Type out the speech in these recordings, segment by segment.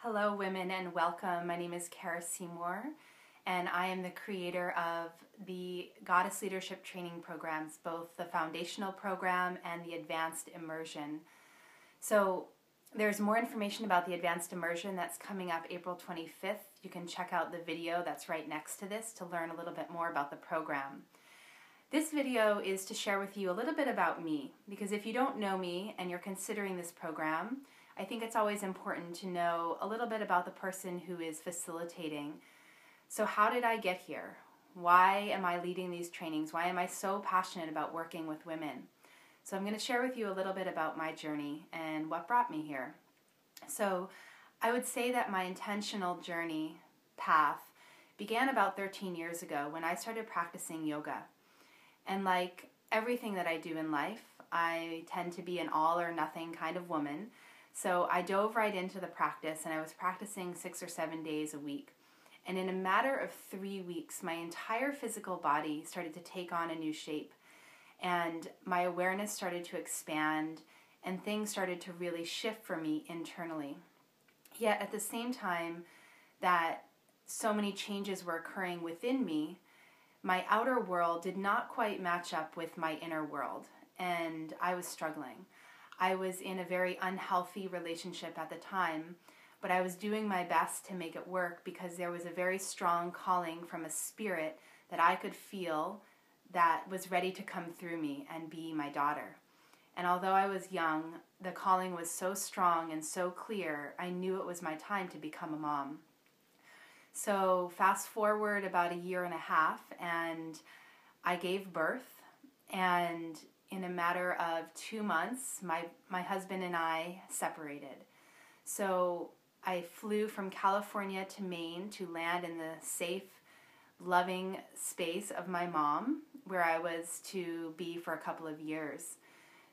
Hello, women, and welcome. My name is Kara Seymour, and I am the creator of the Goddess Leadership Training programs, both the foundational program and the advanced immersion. So there's more information about the advanced immersion that's coming up April 25th. You can check out the video that's right next to this to learn a little bit more about the program. This video is to share with you a little bit about me, because if you don't know me and you're considering this program, I think it's always important to know a little bit about the person who is facilitating. So how did I get here? Why am I leading these trainings? Why am I so passionate about working with women? So I'm going to share with you a little bit about my journey and what brought me here. So I would say that my intentional journey path began about 13 years ago when I started practicing yoga. And like everything that I do in life, I tend to be an all or nothing kind of woman. So I dove right into the practice, and I was practicing 6 or 7 days a week. And in a matter of 3 weeks, my entire physical body started to take on a new shape. And my awareness started to expand, and things started to really shift for me internally. Yet at the same time that so many changes were occurring within me, my outer world did not quite match up with my inner world, and I was struggling. I was in a very unhealthy relationship at the time, but I was doing my best to make it work because there was a very strong calling from a spirit that I could feel that was ready to come through me and be my daughter. And although I was young, the calling was so strong and so clear, I knew it was my time to become a mom. So fast forward about 1.5 years, and I gave birth, and in a matter of 2 months, my husband and I separated. So I flew from California to Maine to land in the safe, loving space of my mom, where I was to be for a couple of years.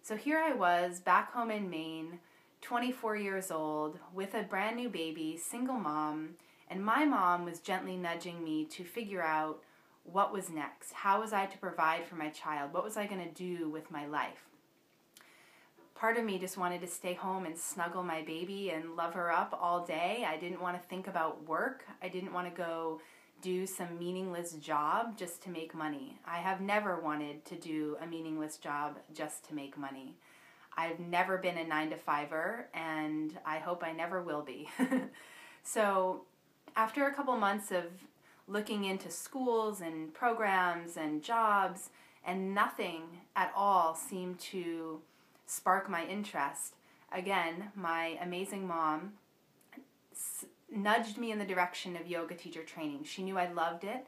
So here I was, back home in Maine, 24 years old, with a brand new baby, single mom, and my mom was gently nudging me to figure out what was next. How was I to provide for my child? What was I going to do with my life? Part of me just wanted to stay home and snuggle my baby and love her up all day. I didn't want to think about work. I didn't want to go do some meaningless job just to make money. I have never wanted to do a meaningless job just to make money. I've never been a 9-to-5er, and I hope I never will be. So after a couple months of looking into schools and programs and jobs, and nothing at all seemed to spark my interest. Again, my amazing mom nudged me in the direction of yoga teacher training. She knew I loved it,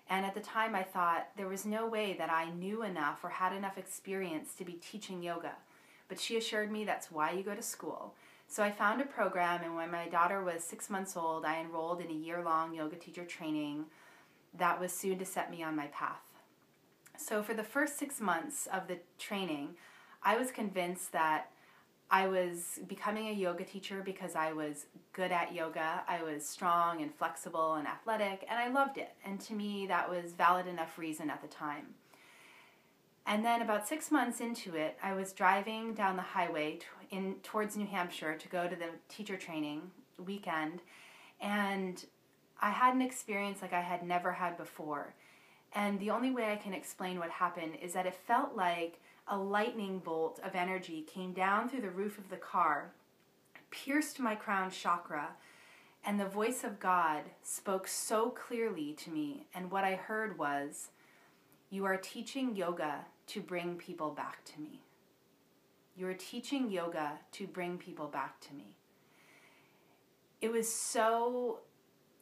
and at the time I thought there was no way that I knew enough or had enough experience to be teaching yoga. But she assured me that's why you go to school. So I found a program, and when my daughter was 6 months old, I enrolled in a year-long yoga teacher training that was soon to set me on my path. So for the first 6 months of the training, I was convinced that I was becoming a yoga teacher because I was good at yoga. I was strong and flexible and athletic, and I loved it. And to me, that was valid enough reason at the time. And then about 6 months into it, I was driving down the highway towards New Hampshire to go to the teacher training weekend, and I had an experience like I had never had before. And the only way I can explain what happened is that it felt like a lightning bolt of energy came down through the roof of the car, pierced my crown chakra, and the voice of God spoke so clearly to me. And what I heard was, "You are teaching yoga to bring people back to me. You are teaching yoga to bring people back to me." It was so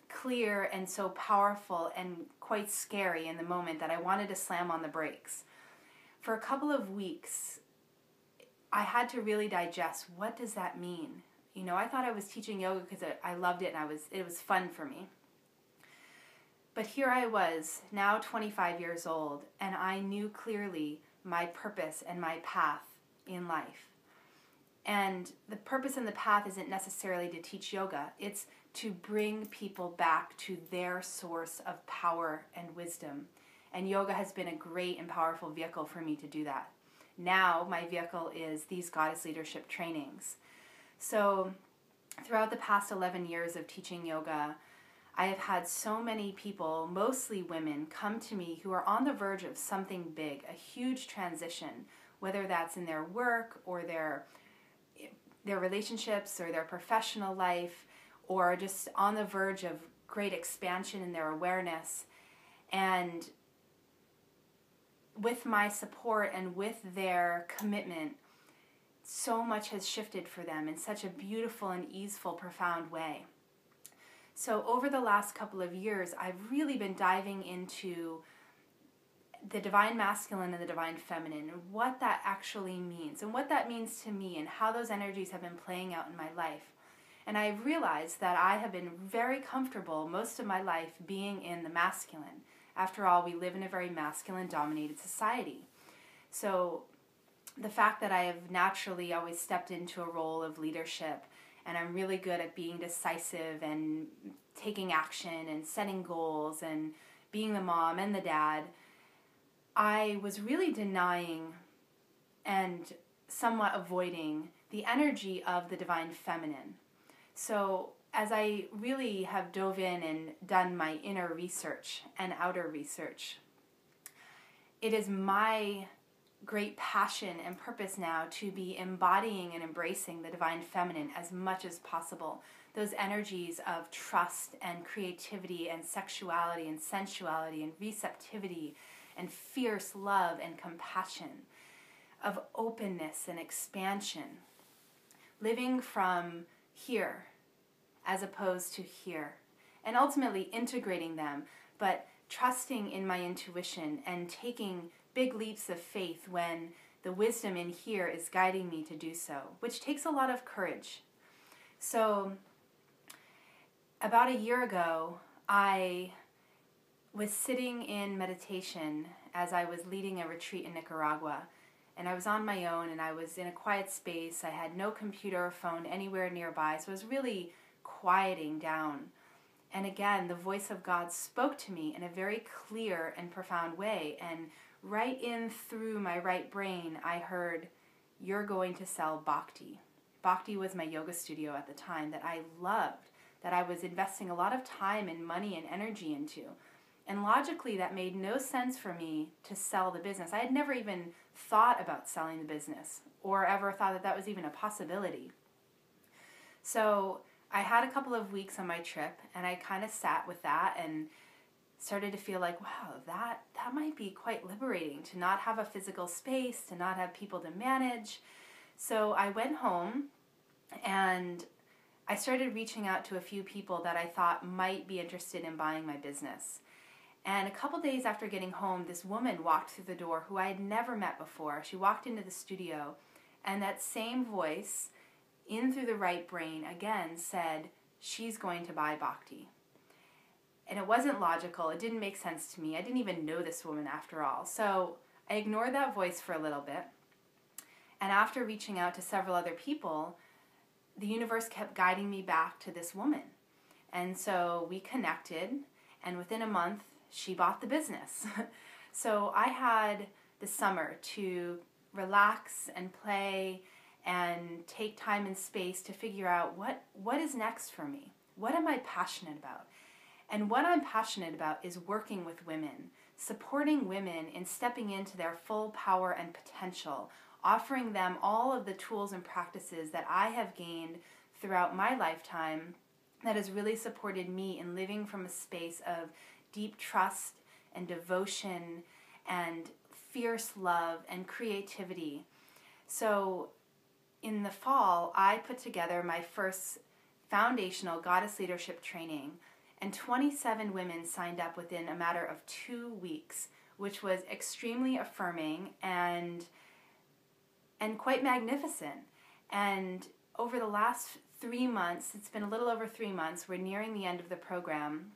clear and so powerful and quite scary in the moment that I wanted to slam on the brakes. For a couple of weeks, I had to really digest, what does that mean? You know, I thought I was teaching yoga because I loved it and it was fun for me. But here I was, now 25 years old, and I knew clearly my purpose and my path in life. And the purpose and the path isn't necessarily to teach yoga. It's to bring people back to their source of power and wisdom. And yoga has been a great and powerful vehicle for me to do that. Now my vehicle is these goddess leadership trainings. So throughout the past 11 years of teaching yoga, I have had so many people, mostly women, come to me who are on the verge of something big, a huge transition, whether that's in their work or their relationships or their professional life, or just on the verge of great expansion in their awareness. And with my support and with their commitment, so much has shifted for them in such a beautiful and easeful, profound way. So over the last couple of years, I've really been diving into the divine masculine and the divine feminine, and what that actually means, and what that means to me, and how those energies have been playing out in my life. And I've realized that I have been very comfortable most of my life being in the masculine. After all, we live in a very masculine-dominated society. So the fact that I have naturally always stepped into a role of leadership, and I'm really good at being decisive and taking action and setting goals and being the mom and the dad, I was really denying and somewhat avoiding the energy of the divine feminine. So as I really have dove in and done my inner research and outer research, it is my great passion and purpose now to be embodying and embracing the divine feminine as much as possible. Those energies of trust and creativity and sexuality and sensuality and receptivity and fierce love and compassion, of openness and expansion, living from here as opposed to here, and ultimately integrating them, but trusting in my intuition and taking big leaps of faith when the wisdom in here is guiding me to do so, which takes a lot of courage. So about a year ago, I was sitting in meditation as I was leading a retreat in Nicaragua, and I was on my own, and I was in a quiet space. I had no computer or phone anywhere nearby, so I was really quieting down. And again, the voice of God spoke to me in a very clear and profound way, and right in through my right brain, I heard, "You're going to sell Bhakti." Bhakti was my yoga studio at the time that I loved, that I was investing a lot of time and money and energy into. And logically, that made no sense for me to sell the business. I had never even thought about selling the business or ever thought that that was even a possibility. So I had a couple of weeks on my trip, and I kind of sat with that and started to feel like, wow, that might be quite liberating to not have a physical space, to not have people to manage. So I went home and I started reaching out to a few people that I thought might be interested in buying my business. And a couple days after getting home, this woman walked through the door who I had never met before. She walked into the studio, and that same voice, in through the right brain, again said, "She's going to buy Bhakti." And it wasn't logical. It didn't make sense to me. I didn't even know this woman after all. So I ignored that voice for a little bit. And after reaching out to several other people, the universe kept guiding me back to this woman. And so we connected, and within a month, she bought the business. So I had the summer to relax and play and take time and space to figure out what is next for me. What am I passionate about? And what I'm passionate about is working with women, supporting women in stepping into their full power and potential, offering them all of the tools and practices that I have gained throughout my lifetime that has really supported me in living from a space of deep trust and devotion and fierce love and creativity. So in the fall, I put together my first foundational goddess leadership training, and 27 women signed up within a matter of 2 weeks, which was extremely affirming and quite magnificent. And over the last 3 months, it's been a little over 3 months, we're nearing the end of the program,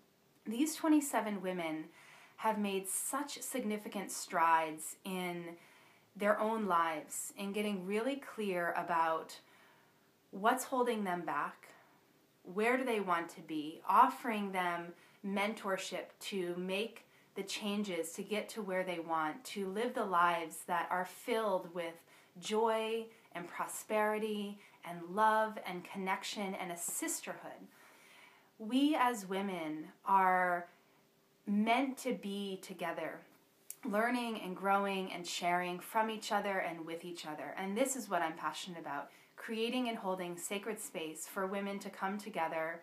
these 27 women have made such significant strides in their own lives, in getting really clear about what's holding them back, where do they want to be, offering them mentorship to make the changes to get to where they want, to live the lives that are filled with joy and prosperity and love and connection and a sisterhood. We as women are meant to be together, learning and growing and sharing from each other and with each other. And this is what I'm passionate about, creating and holding sacred space for women to come together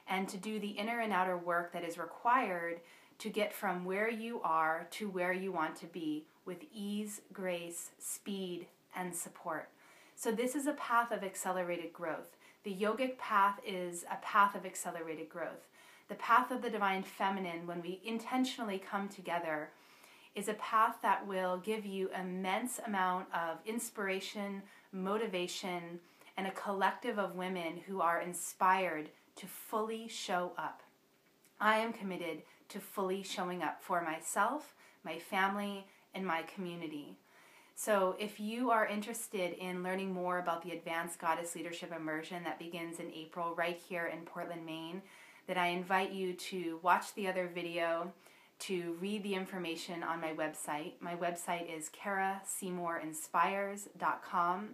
and to do the inner and outer work that is required to get from where you are to where you want to be with ease, grace, speed, and support. So this is a path of accelerated growth. The yogic path is a path of accelerated growth. The path of the divine feminine, when we intentionally come together, is a path that will give you immense amount of inspiration, motivation, and a collective of women who are inspired to fully show up. I am committed to fully showing up for myself, my family, and my community. So if you are interested in learning more about the Advanced Goddess Leadership Immersion that begins in April right here in Portland, Maine, then I invite you to watch the other video, to read the information on my website. My website is karaseymourinspires.com.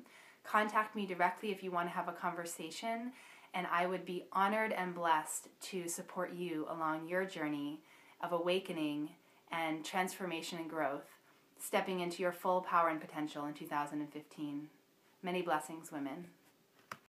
Contact me directly if you want to have a conversation, and I would be honored and blessed to support you along your journey of awakening and transformation and growth, stepping into your full power and potential in 2015. Many blessings, women.